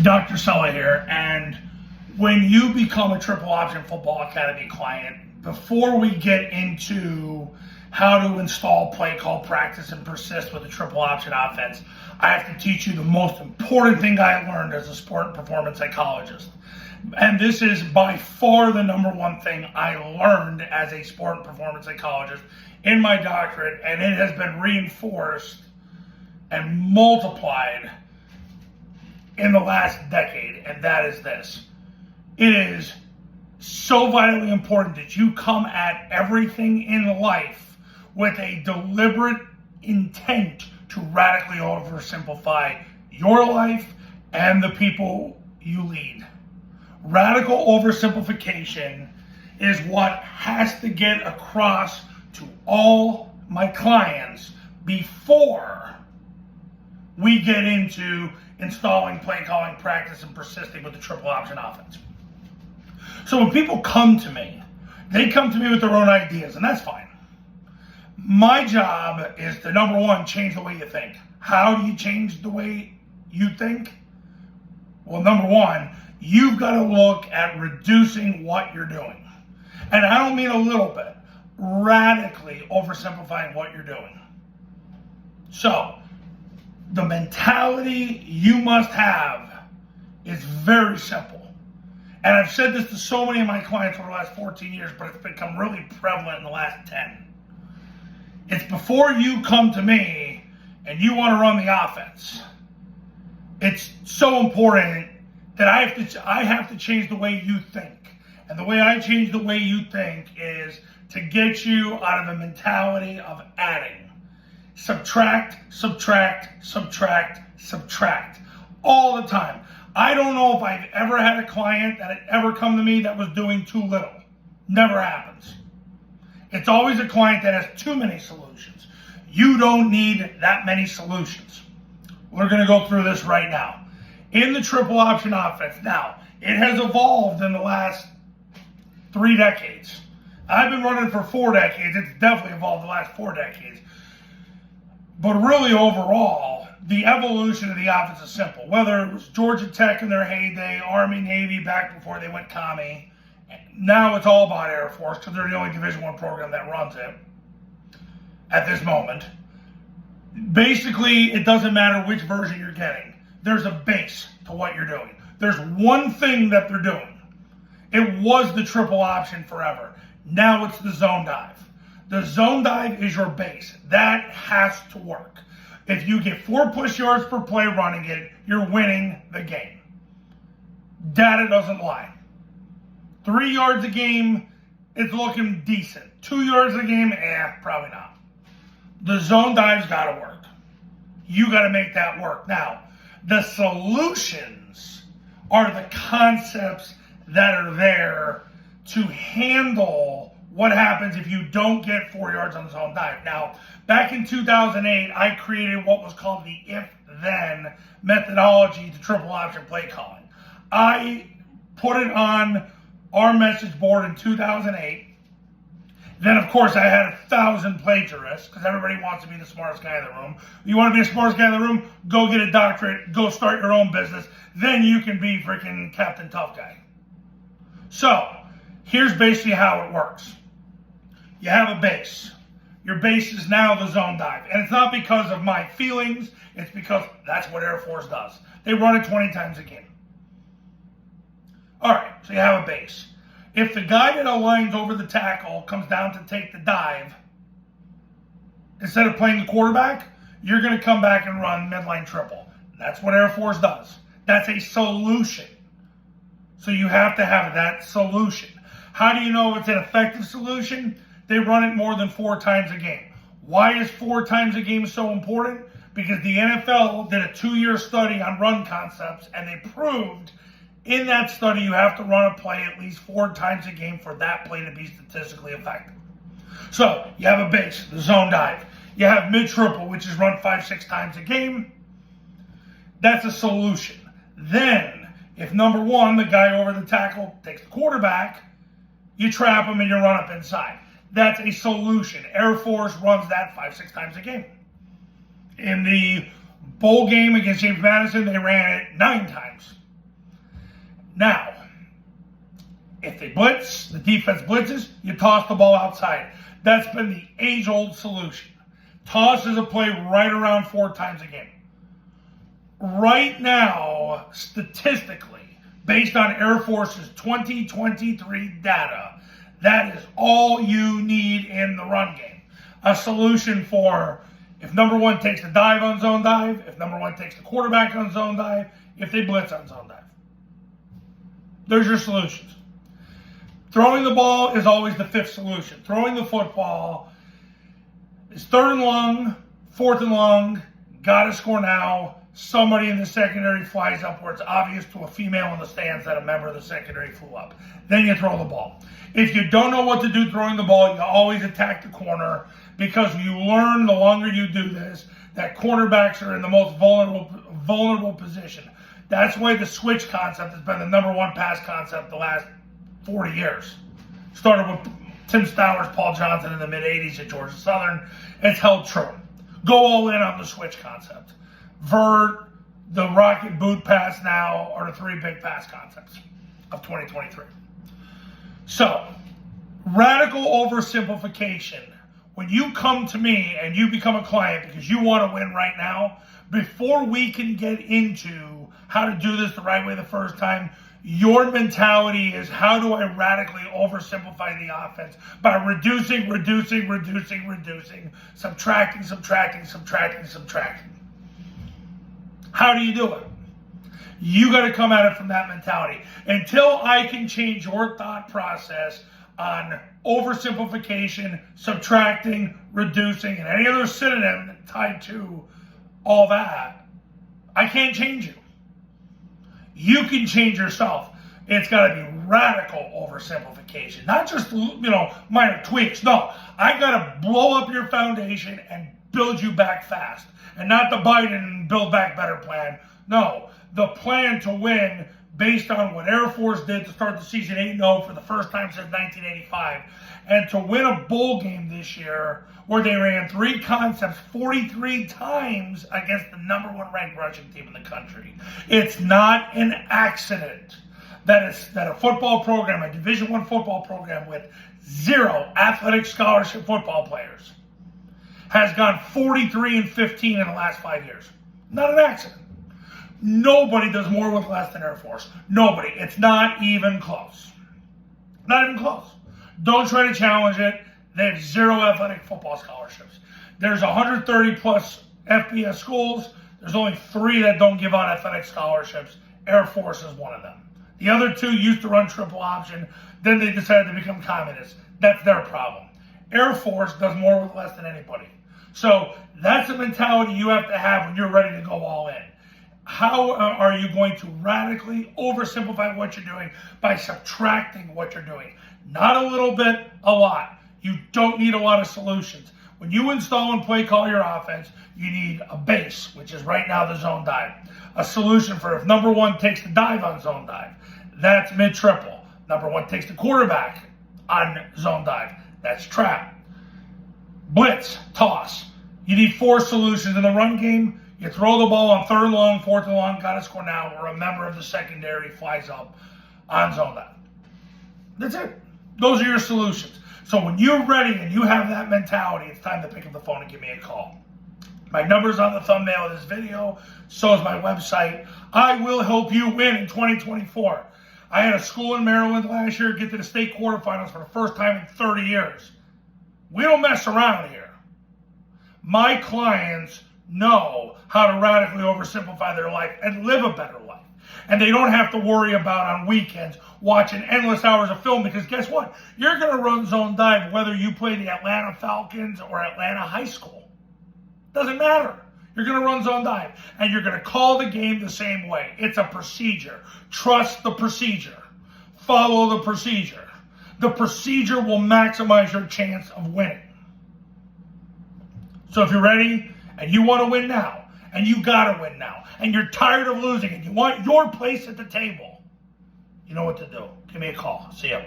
Dr. Sulla here, and when you become a Triple Option Football Academy client, before we get into how to install play call, practice, and persist with a triple option offense, I have to teach you the most important thing I learned as a sport and performance psychologist. And this is by far the number one thing I learned as a sport and performance psychologist in my doctorate, and it has been reinforced and multiplied in the last decade, and that is this. It is so vitally important that you come at everything in life with a deliberate intent to radically oversimplify your life and the people you lead. Radical oversimplification is what has to get across to all my clients before we get into installing play calling, practice, and persisting with the triple option offense. So when people come to me, they come to me with their own ideas, and that's fine. My job is to, number one, change the way you think. How do you change the way you think? Well, number one, you've got to look at reducing what you're doing. And I don't mean a little bit, radically oversimplifying what you're doing. So, the mentality you must have is very simple. And I've said this to so many of my clients over the last 14 years, but it's become really prevalent in the last 10. It's before you come to me and you want to run the offense, it's so important that I have to change the way you think. And the way I change the way you think is to get you out of the mentality of adding. Subtract, subtract, subtract, subtract. All the time. I don't know if I've ever had a client that had ever come to me that was doing too little. Never happens. It's always a client that has too many solutions. You don't need that many solutions. We're going to go through this right now. In the triple option offense, now, it has evolved in the last 3 decades. I've been running for 4 decades. It's definitely evolved the last 4 decades. But really, overall, the evolution of the offense is simple. Whether it was Georgia Tech in their heyday, Army, Navy, back before they went commie, now it's all about Air Force because they're the only Division I program that runs it at this moment. Basically, it doesn't matter which version you're getting. There's a base to what you're doing. There's one thing that they're doing. It was the triple option forever. Now it's the zone dive. The zone dive is your base. That has to work. If you get 4 push yards per play running it, you're winning the game. Data doesn't lie. 3 yards a game, it's looking decent. 2 yards a game, probably not. The zone dive's got to work. You got to make that work. Now, the solutions are the concepts that are there to handle what happens if you don't get 4 yards on the zone dive. Now, back in 2008, I created what was called the if-then methodology to triple option play calling. I put it on our message board in 2008. Then, of course, I had 1,000 plagiarists because everybody wants to be the smartest guy in the room. You want to be the smartest guy in the room? Go get a doctorate. Go start your own business. Then you can be freaking Captain Tough Guy. So, here's basically how it works. You have a base. Your base is now the zone dive. And it's not because of my feelings. It's because that's what Air Force does. They run it 20 times a game. All right, so you have a base. If the guy that aligns over the tackle comes down to take the dive, instead of playing the quarterback, you're going to come back and run midline triple. That's what Air Force does. That's a solution. So you have to have that solution. How do you know it's an effective solution? They run it more than 4 times a game. Why is 4 times a game so important? Because the NFL did a 2-year study on run concepts, and they proved in that study you have to run a play at least 4 times a game for that play to be statistically effective. So you have a base, the zone dive. You have mid-triple, which is run 5-6 times a game. That's a solution. Then, if number 1, the guy over the tackle takes the quarterback, you trap him and you run up inside. That's a solution. Air Force runs that 5-6 times a game. In the bowl game against James Madison, they ran it 9 times. Now, if they blitz, the defense blitzes, you toss the ball outside. That's been the age-old solution. Toss is a play right around 4 times a game. Right now, statistically, based on Air Force's 2023 data, that is all you need in the run game. A solution for if number 1 takes the dive on zone dive, if number 1 takes the quarterback on zone dive, if they blitz on zone dive. There's your solutions. Throwing the ball is always the 5th solution. Throwing the football is 3rd and long, 4th and long, gotta score now. Somebody in the secondary flies up where it's obvious to a female in the stands that a member of the secondary flew up. Then you throw the ball. If you don't know what to do throwing the ball, you always attack the corner, because you learn the longer you do this that cornerbacks are in the most vulnerable position. That's why the switch concept has been the number 1 pass concept the last 40 years. Started with Tim Stowers, Paul Johnson in the mid-'80s at Georgia Southern. It's held true. Go all in on the switch concept. Vert, the rocket boot pass now are the 3 big pass concepts of 2023. So, radical oversimplification. When you come to me and you become a client because you want to win right now, before we can get into how to do this the right way the first time, your mentality is, how do I radically oversimplify the offense by reducing, subtracting. How do you do it? You got to come at it from that mentality. Until I can change your thought process on oversimplification, subtracting, reducing, and any other synonym tied to all that, I can't change you. You can change yourself. It's got to be radical oversimplification, not just minor tweaks. No, I got to blow up your foundation and build you back fast, and not the Biden and Build Back Better plan. No, the plan to win based on what Air Force did to start the season 8-0 for the first time since 1985, and to win a bowl game this year where they ran 3 concepts 43 times against the number 1 ranked rushing team in the country. It's not an accident that a football program, a Division I football program with 0 athletic scholarship football players, has gone 43-15 in the last 5 years. Not an accident. Nobody does more with less than Air Force. Nobody. It's not even close. Not even close. Don't try to challenge it. They have 0 athletic football scholarships. There's 130 plus FBS schools. There's only 3 that don't give out athletic scholarships. Air Force is one of them. The other 2 used to run triple option. Then they decided to become communists. That's their problem. Air Force does more with less than anybody. So that's a mentality you have to have when you're ready to go all in. How are you going to radically oversimplify what you're doing? By subtracting what you're doing. Not a little bit, a lot. You don't need a lot of solutions. When you install and play call your offense, you need a base, which is right now the zone dive. A solution for if number 1 takes the dive on zone dive, that's mid-triple. Number 1 takes the quarterback on zone dive, that's trap. Blitz, toss. You need 4 solutions in the run game. You throw the ball on 3rd and long, 4th and long, gotta score now, or a member of the secondary flies up on zone dive. That's it. Those are your solutions. So when you're ready and you have that mentality, it's time to pick up the phone and give me a call. My number's on the thumbnail of this video. So is my website. I will help you win in 2024. I had a school in Maryland last year get to the state quarterfinals for the first time in 30 years. We don't mess around here. My clients know how to radically oversimplify their life and live a better life. And they don't have to worry about on weekends watching endless hours of film, because guess what? You're going to run zone dive whether you play the Atlanta Falcons or Atlanta High School. Doesn't matter. You're going to run zone dive, and you're going to call the game the same way. It's a procedure. Trust the procedure. Follow the procedure. The procedure will maximize your chance of winning. So if you're ready and you want to win now, and you got to win now, and you're tired of losing and you want your place at the table, you know what to do. Give me a call. See ya.